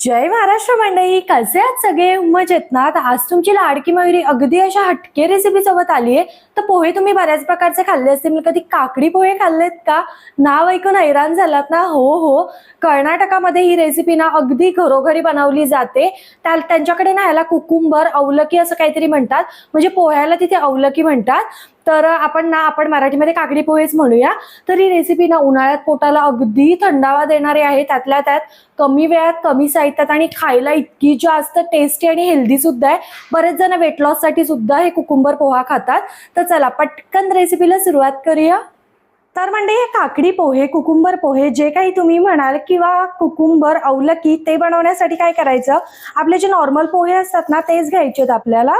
जय महाराष्ट्र मंडळी, कसे आहात सगळे? मजेत ना? तर आज तुमची लाडकी मयुरी अगदी अशा हटके रेसिपी सोबत आली आहे. तर पोहे तुम्ही बऱ्याच प्रकारचे खाल्ले असतील. कधी काकडी पोहे खाल्लेत का? नाव ऐकून हैराण झालात ना? हो हो, कर्नाटकामध्ये ही रेसिपी ना अगदी घरोघरी बनवली जाते. त्यांच्याकडे ना याला कुकुंबर अवलकी असं काहीतरी म्हणतात, म्हणजे पोह्याला तिथे अवलकी म्हणतात. तर आपण मराठीमध्ये काकडी पोहेच म्हणूया. तर ही रेसिपी ना उन्हाळ्यात पोटाला अगदी थंडावा देणारी आहे, त्यातल्या त्यात कमी वेळात कमी साहित्यात आणि खायला इतकी जास्त टेस्टी आणि हेल्दी सुद्धा आहे. बरेच जण वेट लॉस साठी सुद्धा हे कुकुंबर पोहा खातात. तर चला पटकन रेसिपीला सुरुवात करूया. तर म्हणजे हे काकडी पोहे, कुकुंबर पोहे जे काही तुम्ही म्हणाल किंवा कुकुंबर अवलकी, ते बनवण्यासाठी काय करायचं, आपले जे नॉर्मल पोहे असतात ना तेच घ्यायचे आपल्याला.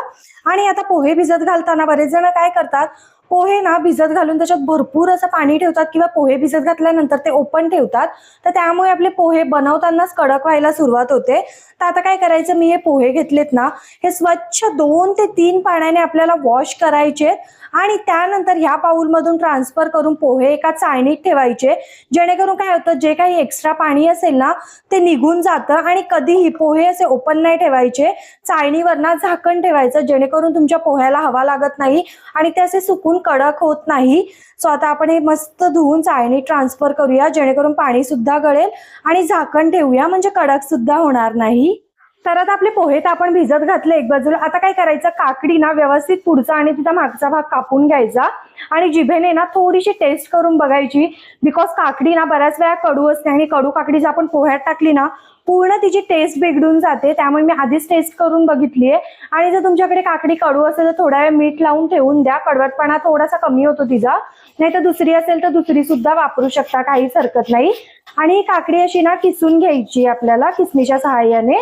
आणि आता पोहे भिजत घालताना बरेच जण काय करतात, पोहे ना भिजत घालून त्याच्यात भरपूर असं पाणी ठेवतात किंवा पोहे भिजत घातल्यानंतर ते ओपन ठेवतात. तर त्यामुळे आपले पोहे बनवतानाच कडक व्हायला सुरुवात होते. तर आता काय करायचं, मी हे पोहे घेतलेत ना, हे स्वच्छ 2 ते 3 पाण्याने आपल्याला वॉश करायचे आणि त्यानंतर ह्या बाउलमधून ट्रान्सफर करून पोहे एका चाळणीत ठेवायचे. जेणेकरून काय होतं, जे काही एक्स्ट्रा पाणी असेल ना ते निघून जातं. आणि कधीही पोहे असे ओपन नाही ठेवायचे, चाळणीवर ना झाकण ठेवायचं, जेणेकरून तुमच्या पोह्याला हवा लागत नाही आणि ते असे सुकून कडक होत नाही. सो आता आपण हे मस्त धुवून चाळणीत ट्रान्सफर करूया, जेणेकरून पाणी सुद्धा गळेल आणि झाकण ठेवूया, म्हणजे कडक सुद्धा होणार नाही. तर आता आपले पोहे तर आपण भिजत घातले एक बाजूला. आता काय करायचं, काकडी ना व्यवस्थित पुढचा आणि तिचा मागचा भाग कापून घ्यायचा आणि जिभेने ना थोडीशी टेस्ट करून बघायची. बिकॉज काकडी ना बऱ्याच वेळा कडू असते आणि कडू काकडी जर आपण पोह्यात टाकली ना पूर्ण तिची टेस्ट बिघडून जाते. त्यामुळे मी आधीच टेस्ट करून बघितली आहे. आणि जर तुमच्याकडे काकडी कडू असेल तर थोडा वेळ मीठ लावून ठेवून द्या, कडवटपणा थोडासा कमी होतो तिचा. नाही तर दुसरी असेल तर दुसरी सुद्धा वापरू शकता, काहीच हरकत नाही. आणि काकडी अशी ना किसून घ्यायची आपल्याला किसणीच्या सहाय्याने.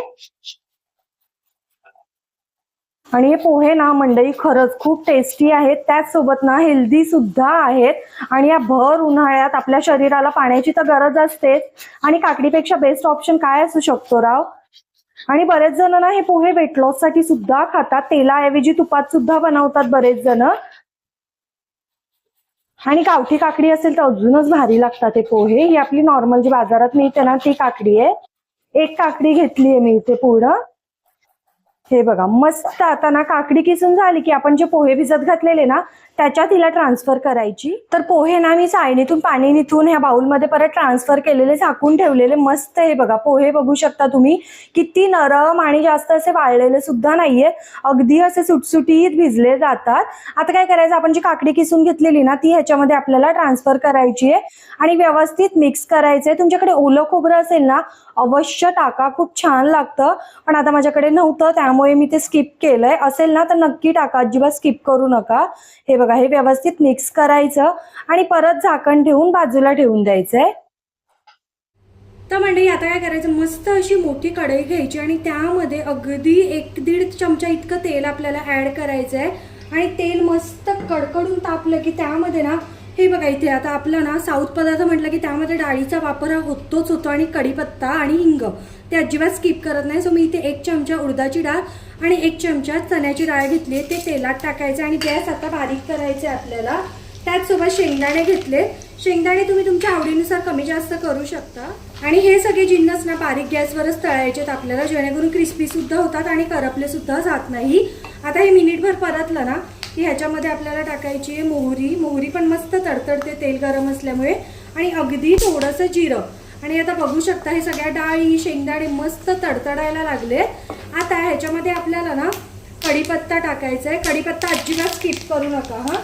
आणि हे पोहे ना मंडळी खरंच खूप टेस्टी आहेत, त्याचसोबत ना हेल्दी सुद्धा आहेत. आणि या भर उन्हाळ्यात आपल्या शरीराला पाण्याची तर गरज असतेच, आणि काकडीपेक्षा बेस्ट ऑप्शन काय असू शकतो राव. आणि बरेच जण ना हे पोहे वेट लॉस साठी सुद्धा खातात, तेलाऐवजी तुपात सुद्धा बनवतात बरेच जण. आणि गावठी काकडी असेल तर अजूनच भारी लागतात ते पोहे. ही आपली नॉर्मल जी बाजारात मिळते ना ती काकडी आहे. एक काकडी घेतली आहे मी इथे पूर्ण. हे बघा मस्त. आता ना काकडी किसून झाली की आपण जे पोहे भिजत घातलेले ना त्याच्यात हिला ट्रान्सफर करायची. तर पोहे ना मी चाळणीतून पाणी निथून ह्या बाउलमध्ये परत ट्रान्सफर केलेले, झाकून ठेवलेले मस्त. हे बघा पोहे बघू शकता तुम्ही, किती नरम आणि जास्त असे वाळलेले सुद्धा नाहीये, अगदी असे सुटसुटीत भिजले जातात. आता काय करायचं, आपण जी काकडी किसून घेतलेली ना ती ह्याच्यामध्ये आपल्याला ट्रान्सफर करायची आहे आणि व्यवस्थित मिक्स करायचंय. तुमच्याकडे ओलं खोबरं असेल ना अवश्य टाका, खूप छान लागतं. पण आता माझ्याकडे नव्हतं त्यामुळे मी ते स्किप केलंय. असेल ना तर नक्की टाका, अजिबात स्किप करू नका. हे बघा हे व्यवस्थित मिक्स करायचं आणि परत झाकण ठेवून बाजूला ठेवून द्यायचंय. तर म्हणजे आता काय करायचं, मस्त अशी मोठी कढई घ्यायची आणि त्यामध्ये अगदी 1-1.5 चमचा इतकं तेल आपल्याला ऍड करायचंय. आणि तेल मस्त कडकडून तापलं की त्यामध्ये ना हे बघा, इथे आता आपलं ना साऊथ पदार्थ म्हटलं की त्यामध्ये डाळीचा वापर हा होतोच होतो, आणि कढीपत्ता आणि हिंग ते अजिबात स्किप करत नाही. सो मी इथे 1 चमचा उडदाची डाळ आणि 1 चमचा चण्याची डाळ घेतली, ते तेलात टाकायचे आणि गॅस आता बारीक करायचे आपल्याला. त्याचसोबत शेंगदाणे घेतले. शेंगदाणे तुम्ही तुमच्या आवडीनुसार कमी जास्त करू शकता. आणि हे सगळे जिन्नस ना बारीक गॅसवरच तळायचेत आपल्याला, जेणेकरून क्रिस्पी सुद्धा होतात आणि करपले सुद्धा जात नाही. आता हे मिनिटभर परतलं ना की ह्याच्यामध्ये आपल्याला टाकायची आहे मोहरी. मोहरी पण मस्त तडतडते तेल गरम असल्यामुळे. आणि अगदी थोडंसं जिरं. आणि आता बघू शकता हे सगळ्या डाळी शेंगदाणे मस्त तडतडायला लागले. आता ह्याच्यामध्ये आपल्याला ना कढीपत्ता टाकायचा आहे. कढीपत्ता अजिबात स्किप करू नका हा.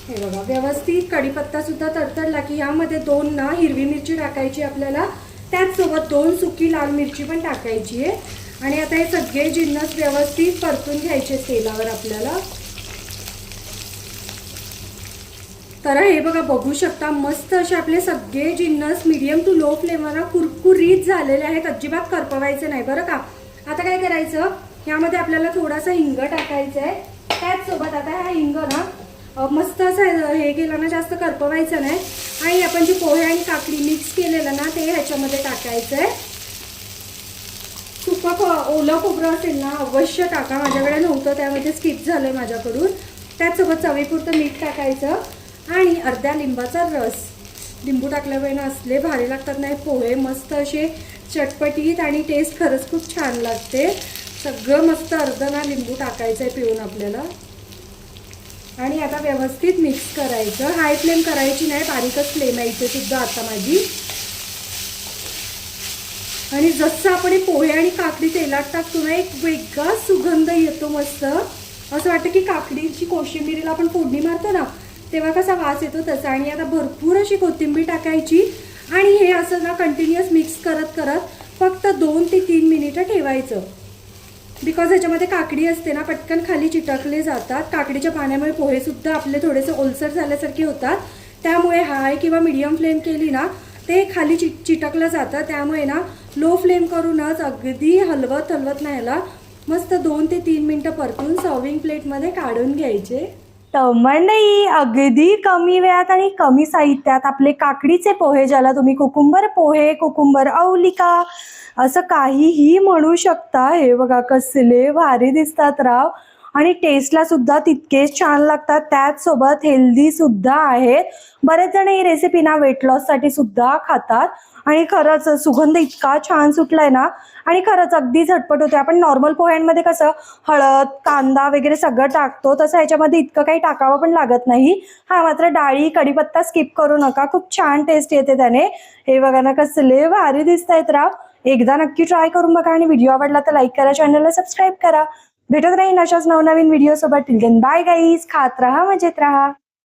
हे बघा व्यवस्थित कढीपत्ता सुद्धा तडतडला की ह्यामध्ये 2 ना हिरवी मिरची टाकायची आपल्याला. त्याचसोबत 2 सुकी लाल मिरची पण टाकायची आहे. आणि आता हे सगळे जिन्नस व्यवस्थित परतून घ्यायचे तेलावर आपल्याला. तर हे बघा बघू शकता मस्त असे आपले सगळे जिन्नस मीडियम टू लो फ्लेमवर कुरकुरीत झालेले आहेत, अजिबात करपवायचे नाही बरं का. आता काय करायचं, यामध्ये आपल्याला थोडासा हिंग टाकायचा आहे. त्याचसोबत आता हा हिंग ना मस्त असं हे केलं ना, जास्त करपवायचं नाही. आणि आपण जे पोहे आणि काकडी मिक्स केलेलं ना ते ह्याच्यामध्ये टाकायचं आहे. सुकं ओलं खोबरं असेल ना अवश्य टाका, माझ्याकडे नव्हतं त्यामध्ये स्किप झालंय माझ्याकडून. त्याचसोबत चवीपुरतं मीठ टाकायचं आणि अर्ध्या लिंबाचा रस. लिंबू टाकल्यामुळे ना असले भारी लागतात नाही पोहे, मस्त असे चटपटीत आणि टेस्ट खरंच खूप छान लागते. सगळं मस्त अर्ध ना लिंबू टाकायचं आहे पिळून आपल्याला. आणि आता व्यवस्थित मिक्स करायचं. हाय फ्लेम करायची नाही, बारीकच फ्लेम आहे इथे सुद्धा आता माझी. आणि जसं आपण हे पोहे आणि काकडी तेलात टाकतो ना एक वेगळा सुगंध येतो मस्त. असं वाटतं की काकडीची कोशिंबिरीला आपण फोडणी मारतो ना तेव्हा कसा वास येतो तसा. आणि आता भरपूर अशी कोथिंबीर टाकायची आणि हे असं ना कंटिन्युअस मिक्स करत करत फक्त 2 ते 3 मिनिटं ठेवायचं. बिकॉज ह्याच्यामध्ये काकडी असते ना पटकन खाली चिटकले जातात. काकडीच्या पाण्यामुळे पोहे सुद्धा आपले थोडेसे ओलसर झाल्यासारखे होतात. त्यामुळे हाय किंवा मीडियम फ्लेम केली ना ते खाली चिटकलं जातं. त्यामुळे ना लो फ्लेम करूनच अगदी हलवत हलवत नाही ह्याला मस्त 2 ते 3 मिनिटं परतून सर्विंग प्लेटमध्ये काढून घ्यायचे. मंडळी अगदी कमी वेळात आणि कमी साहित्यात आपले काकडीचे पोहे, ज्याला तुम्ही कुकुंबर पोहे, कुकुंबर औलिका असं काहीही म्हणू शकता. हे बघा कसले भारी दिसतात राव. आणि टेस्टला सुद्धा तितकेच छान लागतात. त्याचसोबत हेल्दी सुद्धा आहेत. बरेच जण ही रेसिपी ना वेट लॉस साठी सुद्धा खातात. आणि खरंच सुगंध इतका छान सुटलाय ना आणि खरंच अगदी झटपट होते. आपण नॉर्मल पोह्यांमध्ये कसं हळद, कांदा वगैरे सगळं टाकतो तसं ह्याच्यामध्ये इतकं काही टाकावं पण लागत नाही. हा मात्र डाळी, कढीपत्ता स्किप करू नका, खूप छान टेस्ट येते त्याने. हे बघा ना कसले भारी दिसतायत राव. एकदा नक्की ट्राय करून बघा आणि व्हिडिओ आवडला तर लाईक करा, चॅनलला सबस्क्राईब करा. भेटत राहीन अशाच नवनवीन व्हिडिओ सोबत. Till then bye guys. खात राहा, मजेत राहा.